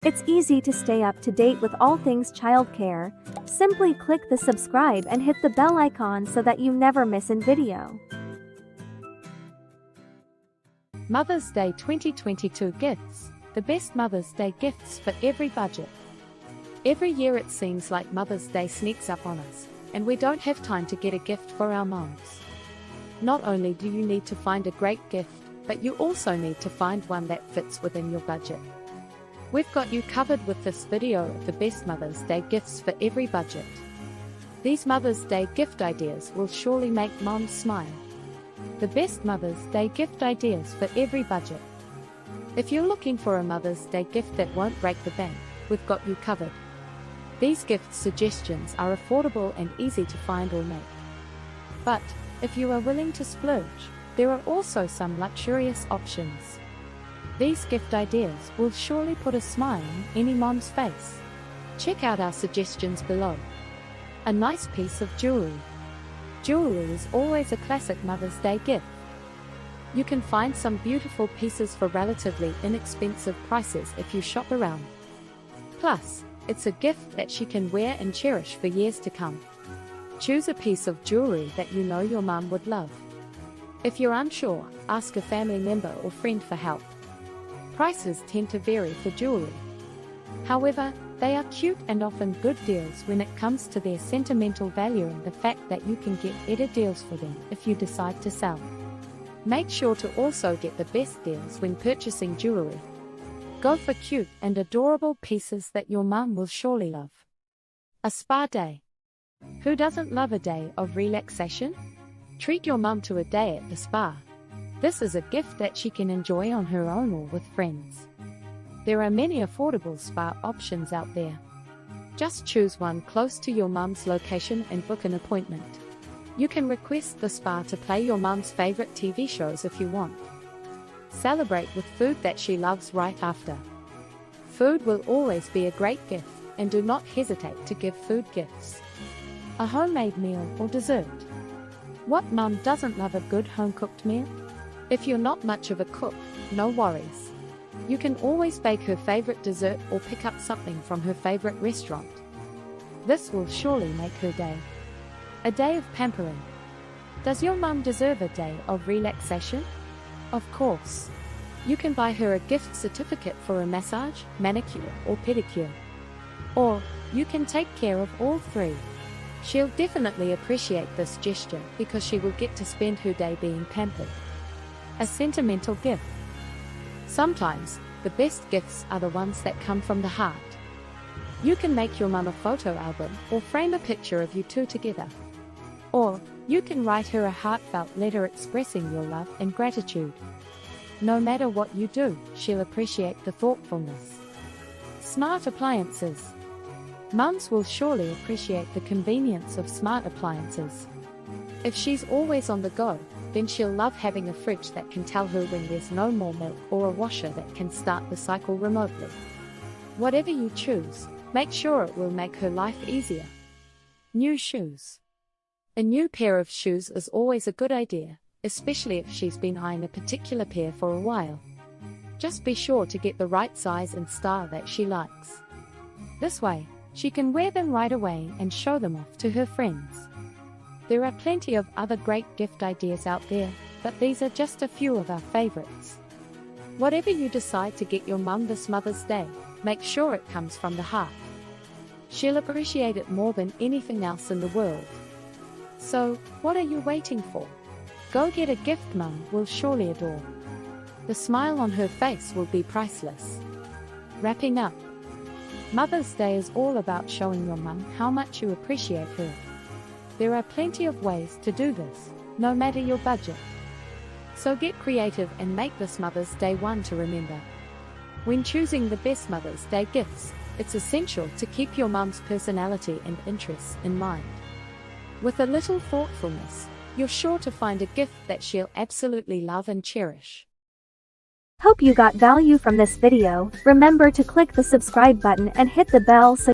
It's easy to stay up to date with all things childcare. Simply click the subscribe and hit the bell icon so that you never miss a video. Mother's Day 2022 Gifts. The best Mother's Day gifts for every budget. Every year it seems like Mother's Day sneaks up on us, and we don't have time to get a gift for our moms. Not only do you need to find a great gift, but you also need to find one that fits within your budget. We've got you covered with this video of the best Mother's Day gifts for every budget. These Mother's Day gift ideas will surely make moms smile. The best Mother's Day gift ideas for every budget. If you're looking for a Mother's Day gift that won't break the bank, we've got you covered. These gift suggestions are affordable and easy to find or make. But, if you are willing to splurge, there are also some luxurious options. These gift ideas will surely put a smile on any mom's face. Check out our suggestions below. A nice piece of jewelry. Jewelry is always a classic Mother's Day gift. You can find some beautiful pieces for relatively inexpensive prices if you shop around. Plus, it's a gift that she can wear and cherish for years to come. Choose a piece of jewelry that you know your mom would love. If you're unsure, ask a family member or friend for help. Prices tend to vary for jewelry. However, they are cute and often good deals when it comes to their sentimental value and the fact that you can get better deals for them if you decide to sell. Make sure to also get the best deals when purchasing jewelry. Go for cute and adorable pieces that your mum will surely love. A spa day. Who doesn't love a day of relaxation? Treat your mum to a day at the spa. This is a gift that she can enjoy on her own or with friends. There are many affordable spa options out there. Just choose one close to your mum's location and book an appointment. You can request the spa to play your mum's favorite TV shows if you want. Celebrate with food that she loves right after. Food will always be a great gift, and do not hesitate to give food gifts. A homemade meal or dessert. What mum doesn't love a good home-cooked meal? If you're not much of a cook, no worries. You can always bake her favorite dessert or pick up something from her favorite restaurant. This will surely make her day. A day of pampering. Does your mum deserve a day of relaxation? Of course. You can buy her a gift certificate for a massage, manicure, or pedicure. Or, you can take care of all three. She'll definitely appreciate this gesture because she will get to spend her day being pampered. A sentimental gift. Sometimes, the best gifts are the ones that come from the heart. You can make your mum a photo album or frame a picture of you two together. Or, you can write her a heartfelt letter expressing your love and gratitude. No matter what you do, she'll appreciate the thoughtfulness. Smart appliances. Mums will surely appreciate the convenience of smart appliances. If she's always on the go, then she'll love having a fridge that can tell her when there's no more milk or a washer that can start the cycle remotely. Whatever you choose, make sure it will make her life easier. New shoes. A new pair of shoes is always a good idea, especially if she's been eyeing a particular pair for a while. Just be sure to get the right size and style that she likes. This way, she can wear them right away and show them off to her friends. There are plenty of other great gift ideas out there, but these are just a few of our favorites. Whatever you decide to get your mum this Mother's Day, make sure it comes from the heart. She'll appreciate it more than anything else in the world. So, what are you waiting for? Go get a gift mum will surely adore. The smile on her face will be priceless. Wrapping up. Mother's Day is all about showing your mum how much you appreciate her. There are plenty of ways to do this, no matter your budget. So get creative and make this Mother's Day one to remember. When choosing the best Mother's Day gifts, it's essential to keep your mum's personality and interests in mind. With a little thoughtfulness, you're sure to find a gift that she'll absolutely love and cherish. Hope you got value from this video. Remember to click the subscribe button and hit the bell so